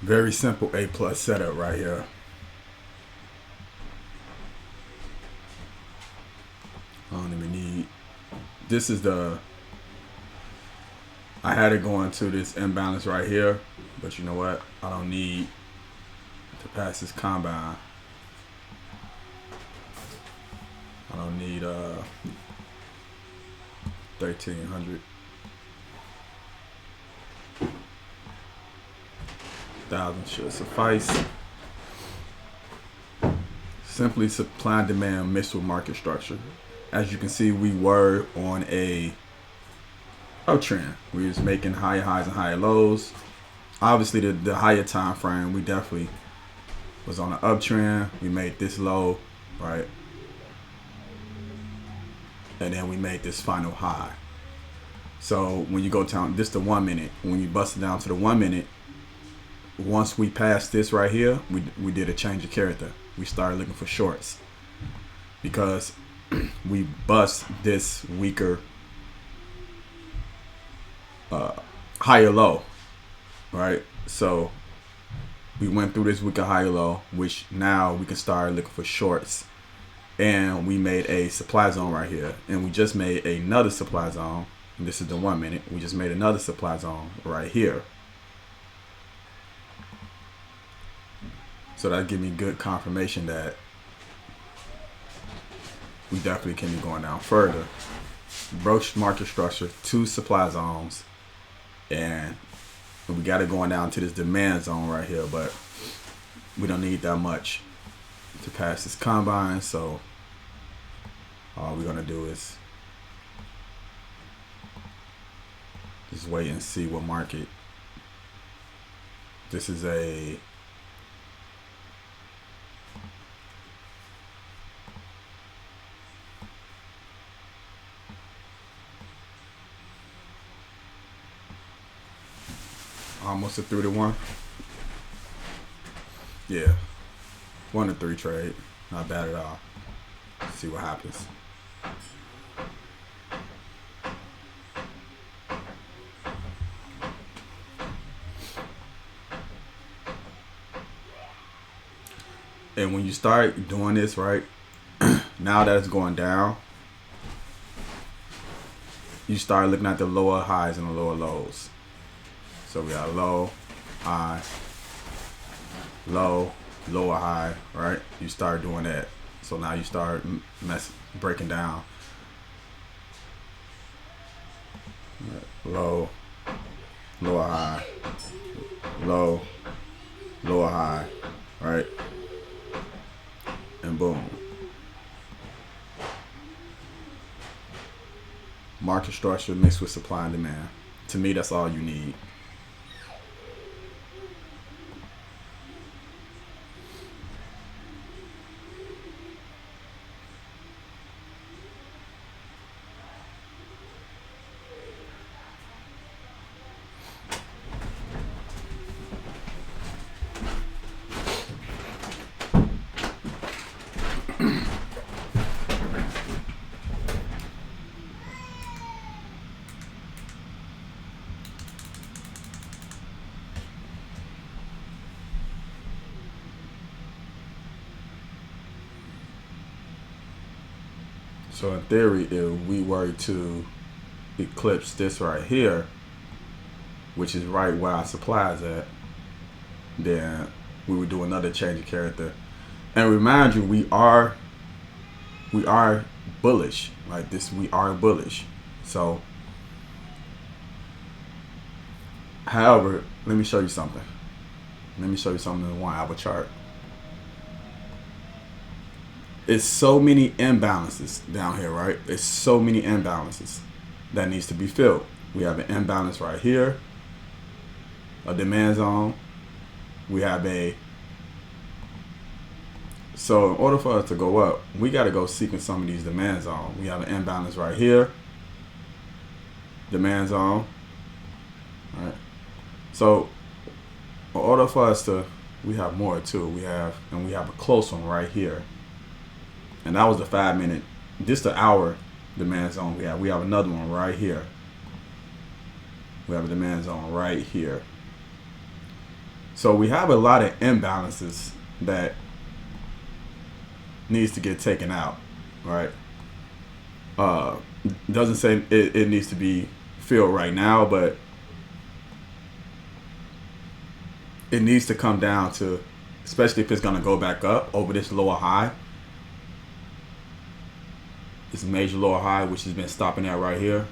Very simple A plus setup right here. I don't even need. This is the. I had it going to this imbalance right here, but you know what? I don't need to pass this combine. I don't need 1300. 1,000 should suffice. Simply supply and demand mixed with market structure. As you can see, we were on a uptrend. We was making higher highs and higher lows. Obviously, the higher time frame, we definitely was on an uptrend. We made this low, right? And then we made this final high. So when you go down, this the 1 minute. When you bust it down to the 1 minute, once we passed this right here, we did a change of character. We started looking for shorts because we bust this weaker higher low, right? So we went through this weaker higher low, which now we can start looking for shorts. And we made a supply zone right here, and we just made another supply zone. And this is the 1 minute. We just made another supply zone right here. So that give me good confirmation that we definitely can be going down further. Broke market structure, 2 supply zones, and we got it going down to this demand zone right here, but we don't need that much to pass this combine. So all we're gonna do is just wait and see what market. This is a almost a 3-to-1. Yeah, 1-to-3 trade, not bad at all. Let's see what happens. And when you start doing this, right, now that it's going down, you start looking at the lower highs and the lower lows. So we got low, high, low, lower high, right? You start doing that. So now you start breaking down. Low, lower high, low, lower high, right? And boom. Market structure mixed with supply and demand. To me, that's all you need. So in theory, if we were to eclipse this right here, which is right where our supply is at, then we would do another change of character. And remind you, we are bullish. Like this, we are bullish. So, however, let me show you something. Let me show you something in the 1 hour chart. It's so many imbalances down here, right? It's so many imbalances that needs to be filled. We have an imbalance right here, a demand zone. We have so in order for us to go up, we got to go seeking some of these demand zones. We have an imbalance right here, demand zone, right? So in order for us to, we have more too. We have a close one right here. And that was the 5 minute. This the hour demand zone we have. We have another one right here. We have a demand zone right here. So we have a lot of imbalances that needs to get taken out, right? Doesn't say it needs to be filled right now, but it needs to come down to, especially if it's going to go back up over this lower high, this major lower high, which has been stopping at right here,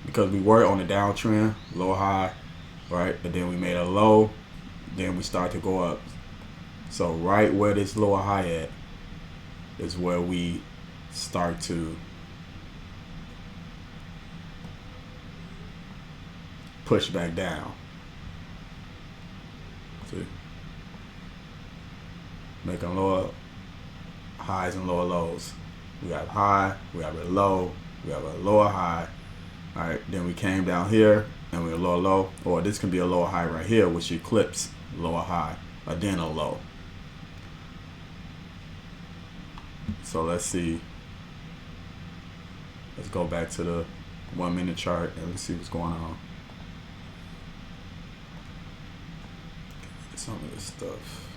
because we were on a downtrend, lower high, right? And then we made a low, then we start to go up. So right where this lower high at is where we start to push back down. See? Making lower highs and lower lows. We have high, we have a low, we have a lower high. All right, then we came down here and we a lower low, or this can be a lower high right here, which eclipse lower high, or then a low. So let's see. Let's go back to the 1 minute chart and let's see what's going on. Some of this stuff.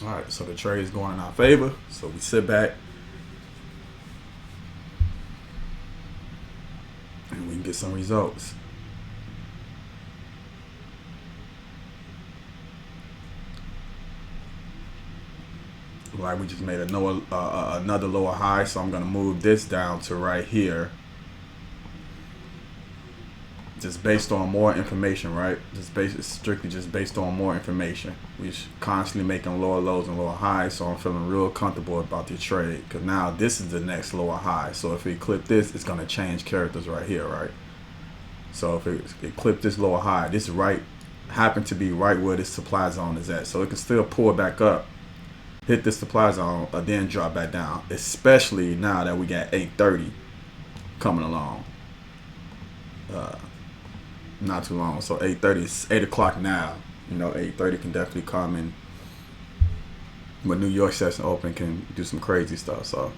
All right, so the trade is going in our favor. So we sit back and we can get some results. Like we just made another lower high, so I'm gonna move this down to right here. Just based on more information, right? Strictly just based on more information. We're constantly making lower lows and lower highs, so I'm feeling real comfortable about the trade. Because now this is the next lower high. So if we clip this, it's gonna change characters right here, right? So if it clip this lower high, this right happened to be right where this supply zone is at. So it can still pull back up, hit this supply zone, and then drop back down. Especially now that we got 8:30 coming along. Not too long. So 8:30 is 8 o'clock now. You know, 8:30 can definitely come in. When New York session open, can do some crazy stuff. So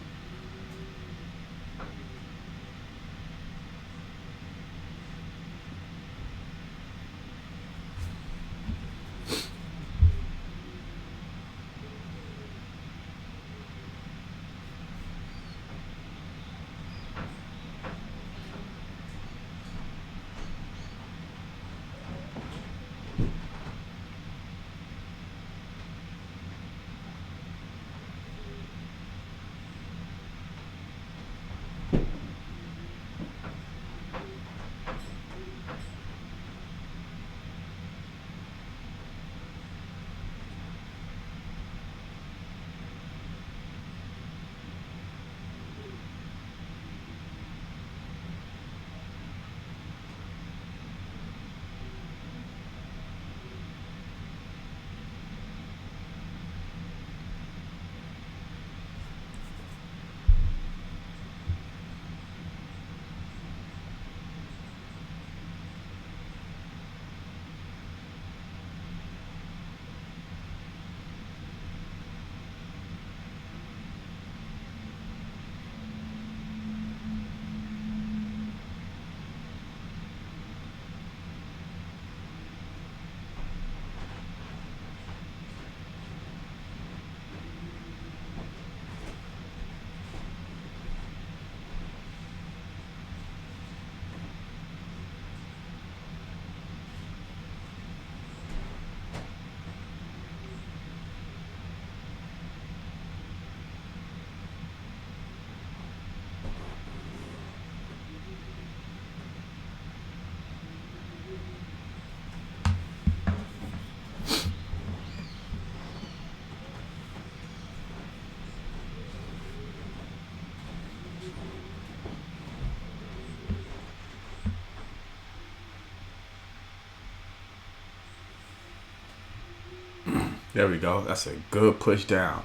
there we go. That's a good push down.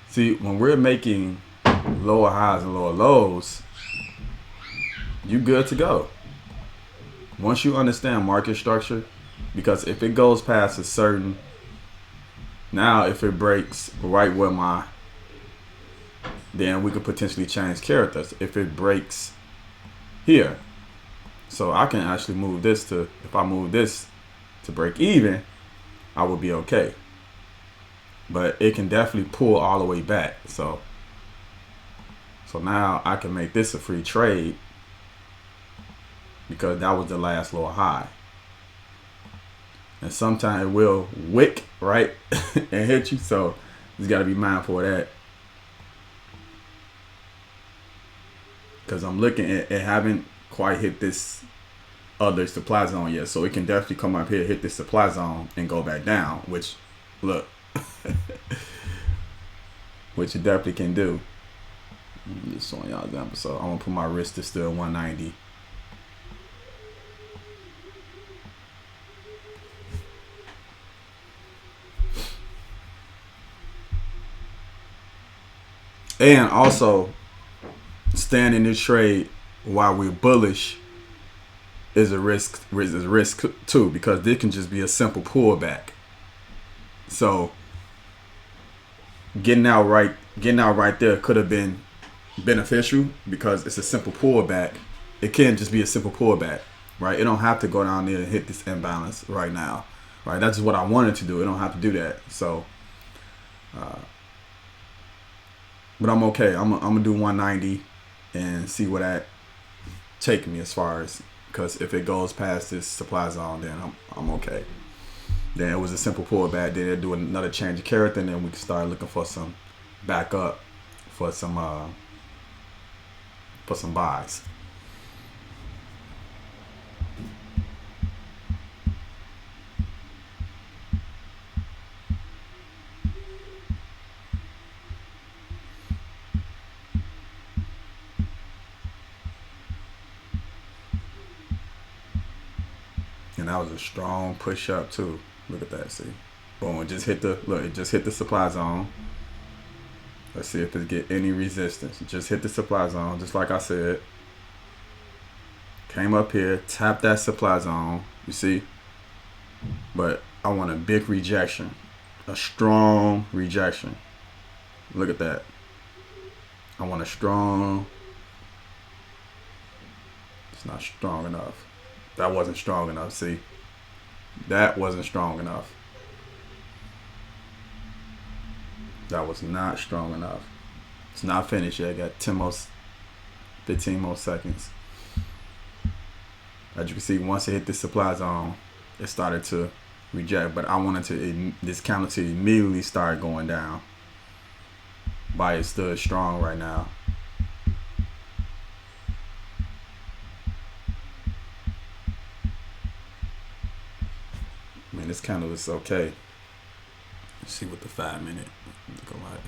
See, when we're making lower highs and lower lows, you good to go. Once you understand market structure, because if it goes past a certain, now if it breaks right where then we could potentially change characters. If it breaks here. So I can actually move this to, if I move this to break even, I would be okay. But it can definitely pull all the way back. So now I can make this a free trade because that was the last lower high. And sometimes it will wick, right? And hit you. So you got to be mindful of that. Because I'm looking at it, haven't quite hit this other supply zone yet. So it can definitely come up here, hit this supply zone, and go back down. Which, look, which it definitely can do. I'm just showing y'all an example. So I'm going to put my wrist to still 190. And also, staying in this trade while we're bullish is a risk too, because this can just be a simple pullback. So getting out right there could have been beneficial because it's a simple pullback. It can just be a simple pullback, right? It don't have to go down there and hit this imbalance right now, right? That's just what I wanted to do. It don't have to do that. So, but I'm okay. I'm gonna do 190 and see where that take me as far as, because if it goes past this supply zone, then I'm okay. Then it was a simple pullback. Then they'll do another change of character, and then we can start looking for some backup for some buys. And that was a strong push up too. Look at that, see. Boom, it just hit the supply zone. Let's see if it get any resistance. It just hit the supply zone, just like I said. Came up here, tapped that supply zone, you see? But I want a big rejection. A strong rejection. Look at that. I want a strong. It's not strong enough. That wasn't strong enough, see? That wasn't strong enough. That was not strong enough. It's not finished yet. I got 15 more seconds. As you can see, once it hit the supply zone, it started to reject. But I wanted this candle to immediately start going down. Buy it stood strong right now. Man, this candle is okay. Let's see what the 5 minute look like.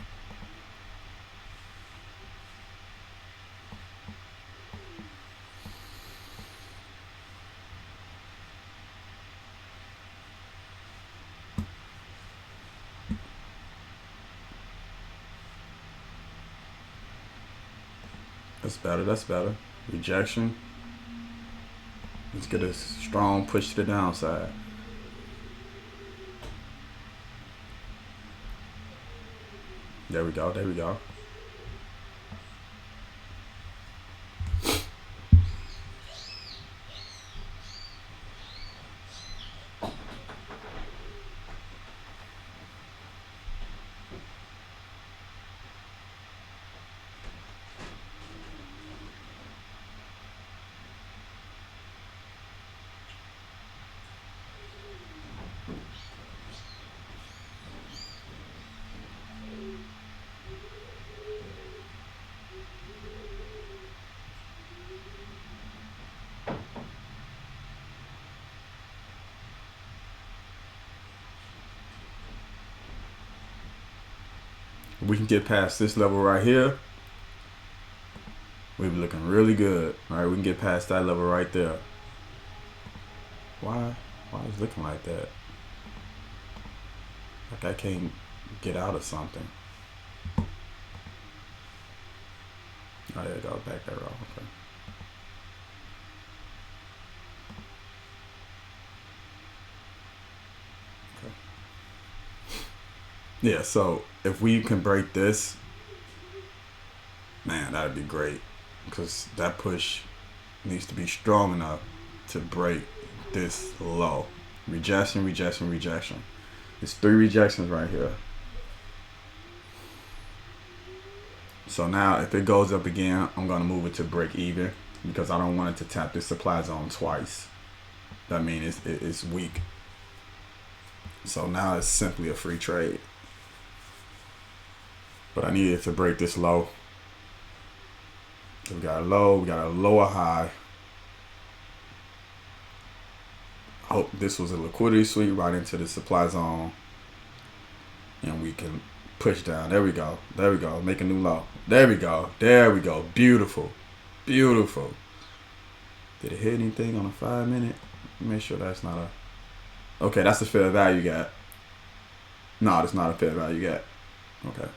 That's better. Rejection. Let's get a strong push to the downside. There we go. We can get past this level right here. We be looking really good. All right, we can get past that level right there. Why is it looking like that? Like I can't get out of something. Oh, there you go, back arrow. Okay. Yeah, so if we can break this, man, that'd be great. Because that push needs to be strong enough to break this low. Rejection, rejection, rejection. There's 3 rejections right here. So now if it goes up again, I'm going to move it to break even because I don't want it to tap this supply zone twice. That means it's weak. So now it's simply a free trade. But I need it to break this low. So we got a low, we got a lower high. I hope this was a liquidity sweep right into the supply zone. And we can push down. There we go. There we go. Make a new low. There we go. There we go. Beautiful. Beautiful. Did it hit anything on a 5-minute? Make sure that's not a... Okay, that's the fair value gap. No, that's not a fair value gap. Okay.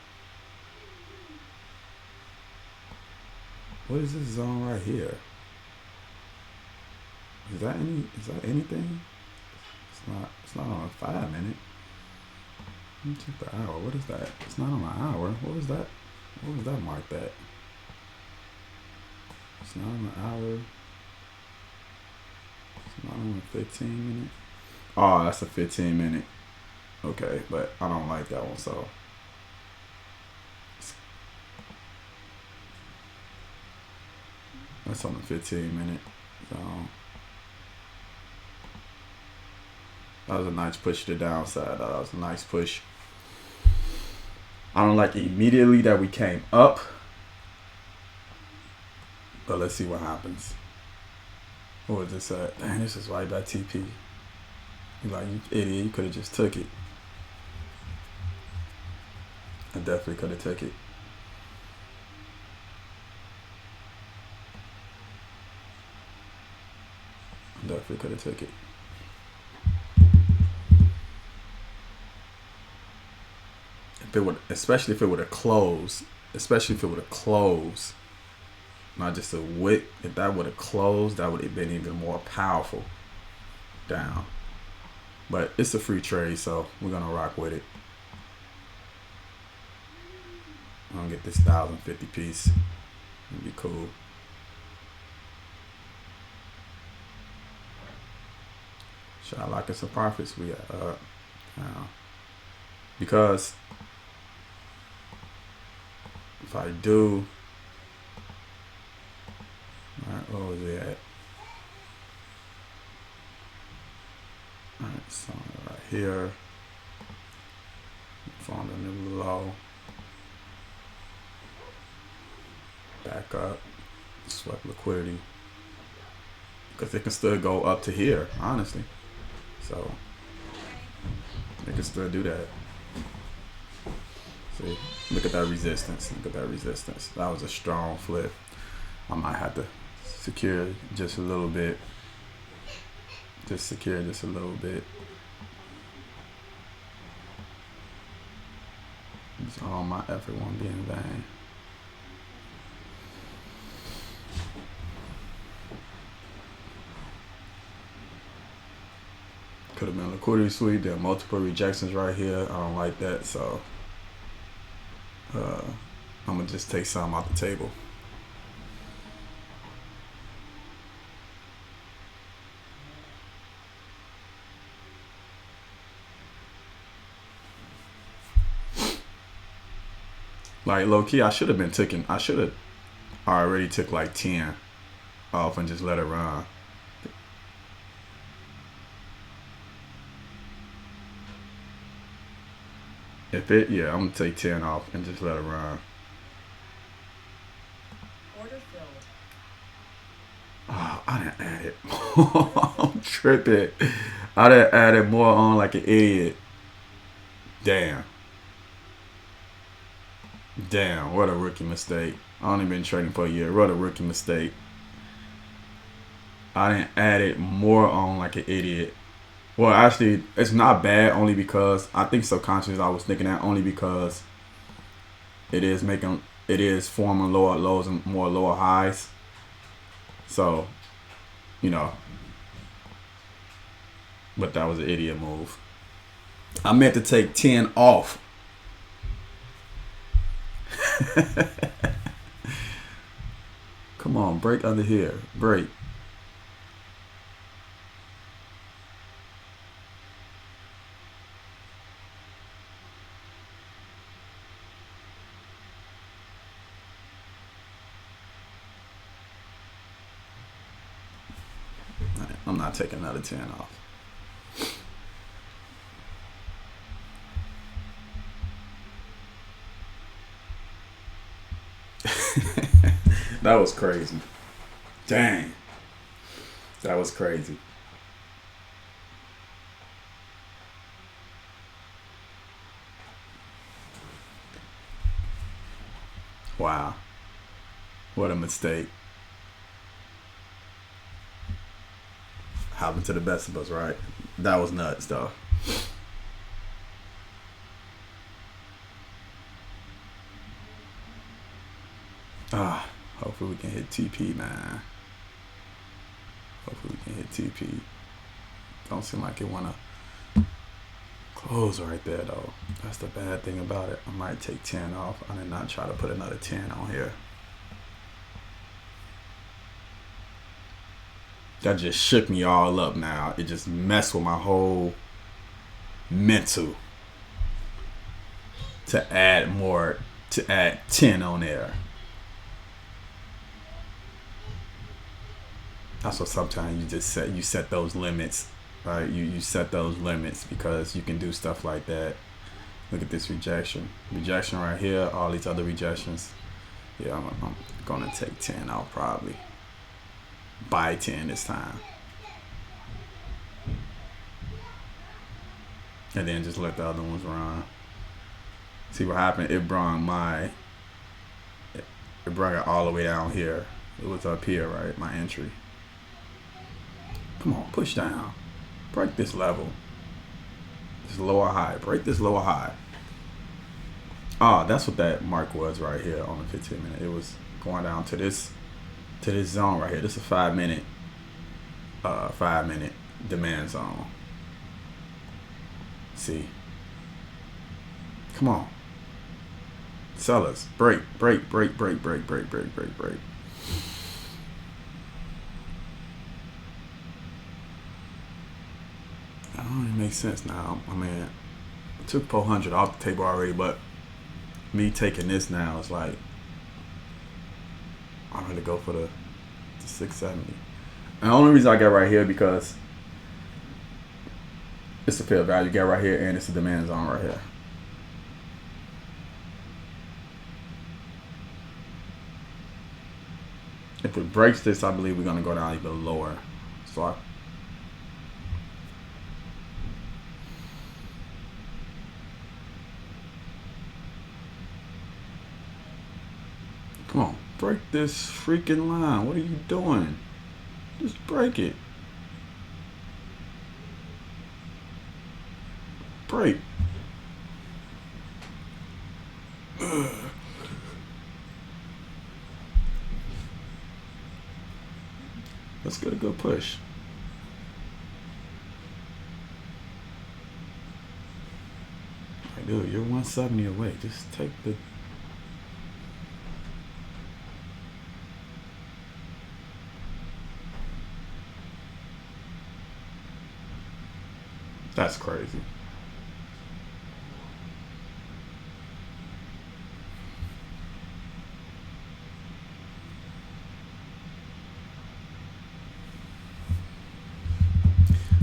What is this zone right here? Is that anything? It's not on a 5-minute. Let me check the hour. What is that? It's not on an hour. What was that? What was that marked at? It's not on an hour. It's not on a 15-minute. Oh, that's a 15-minute. Okay, but I don't like that one, so. That's on the 15-minute. So that was a nice push to the downside. That was a nice push. I don't like immediately that we came up. But let's see what happens. What was this at? Dang, this is right by TP. You like, you idiot, you could have just took it. I definitely could have took it. Definitely could have took it. If it would, especially if it would have closed, not just a wick. If that would have closed, that would have been even more powerful down. But it's a free trade, so we're gonna rock with it. I'm gonna get this 1,050 piece. It'd be cool. Should I lock in some profits? We got now. Because if I do, alright, what was it at? Alright, so right here. Found a new low. Back up. Swept liquidity. Because it can still go up to here, honestly. So they can still do that. See, look at that resistance. Look at that resistance. That was a strong flip. I might have to secure just a little bit. Just secure just a little bit. So all my effort won't be in vain. Could have been a liquidity sweep. There are multiple rejections right here. I don't like that, so I'm gonna just take some off the table. Like low key, I should have already took like 10 off and just let it run. If it, yeah, I'm gonna take 10 off and just let it run. Order filled. Oh, I didn't add it. I'm tripping. I didn't add it more on like an idiot. Damn. Damn, what a rookie mistake. I only been trading for a year. What a rookie mistake. I didn't add it more on like an idiot. Well, actually, it's not bad only because I think subconsciously I was thinking that only because it is forming lower lows and more lower highs. So, you know, but that was an idiot move. I meant to take 10 off. Come on, break under here. Break. I'm not taking another 10 off. That was crazy. Dang. That was crazy. Wow. What a mistake. Happened to the best of us, right? That was nuts, though. Hopefully we can hit TP, man. Hopefully we can hit TP. Don't seem like it wanna close right there, though. That's the bad thing about it. I might take 10 off. I did not try to put another 10 on here. That just shook me all up now. It just messed with my whole mental to add 10 on there. That's what sometimes you just set those limits, right? You set those limits because you can do stuff like that. Look at this rejection right here, all these other rejections. Yeah, I'm gonna take 10 out probably. Buy 10 this time. And then just let the other ones run. See what happened? It brought it all the way down here. It was up here, right? My entry. Come on, push down. Break this level. This lower high. Break this lower high. That's what that mark was right here on the 15 minute. It was going down to this zone right here. This is a 5 minute demand zone. See. Come on. Sellers. Break. That don't even make sense now. I mean, I took 400 off the table already, but me taking this now is like, I'm going to go for the 670. And the only reason I got right here because it's a fair value gap right here and it's a demand zone right here. If it breaks this, I believe we're going to go down even lower. So come on, break this freaking line. What are you doing? Just break it. Break. Let's get a good push. Hey, dude, you're 170 away. Just take the... That's crazy.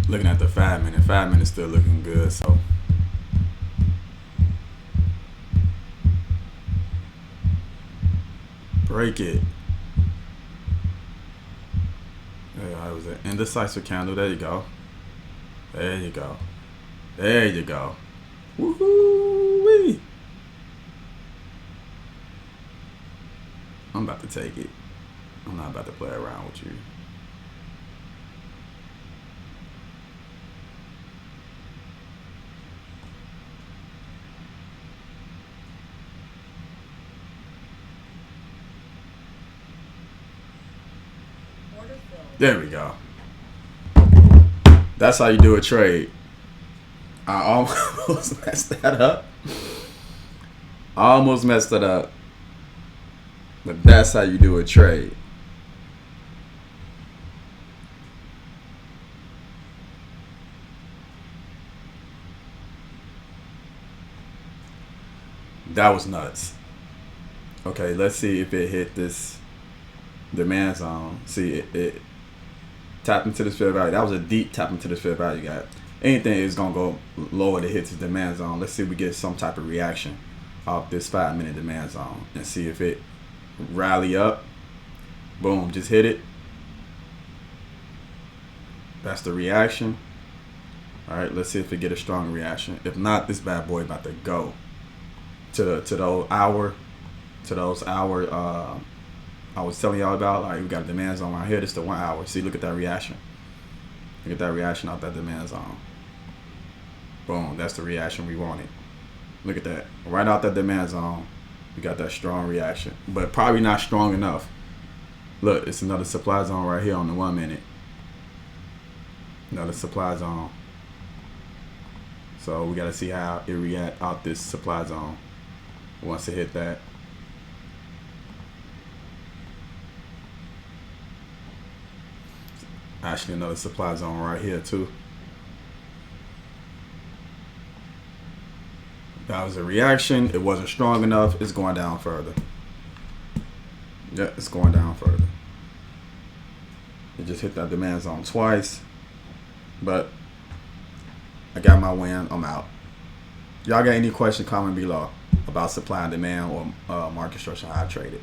Looking at the 5 minute. 5 minutes still looking good, so. Break it. Yeah, it was an indecisive candle. There you go. There you go. There you go. Woohoo-wee. I'm about to take it. I'm not about to play around with you. There we go. That's how you do a trade. I almost messed that up. But that's how you do a trade. That was nuts. Okay, let's see if it hit this demand zone. See, it tapped into this fair value. That was a deep tap into this fair value gap. Anything is gonna go lower to hit this demand zone. Let's see if we get some type of reaction off this 5-minute demand zone and see if it rally up. Boom, just hit it. That's the reaction. All right, let's see if it get a strong reaction. If not, this bad boy about to go to those hour. I was telling y'all about. Like, we got a demand zone right here. This is the 1 hour. See, look at that reaction. Look at that reaction off that demand zone. Boom, that's the reaction we wanted. Look at that. Right out that demand zone, we got that strong reaction, but probably not strong enough. Look, it's another supply zone right here on the 1 minute. Another supply zone. So we got to see how it react out this supply zone once it hit that. Actually, another supply zone right here too. That was a reaction. It wasn't strong enough. It's going down further. Yeah, it's going down further. It just hit that demand zone twice. But I got my win. I'm out. Y'all got any question, comment below about supply and demand or market structure, how I trade it.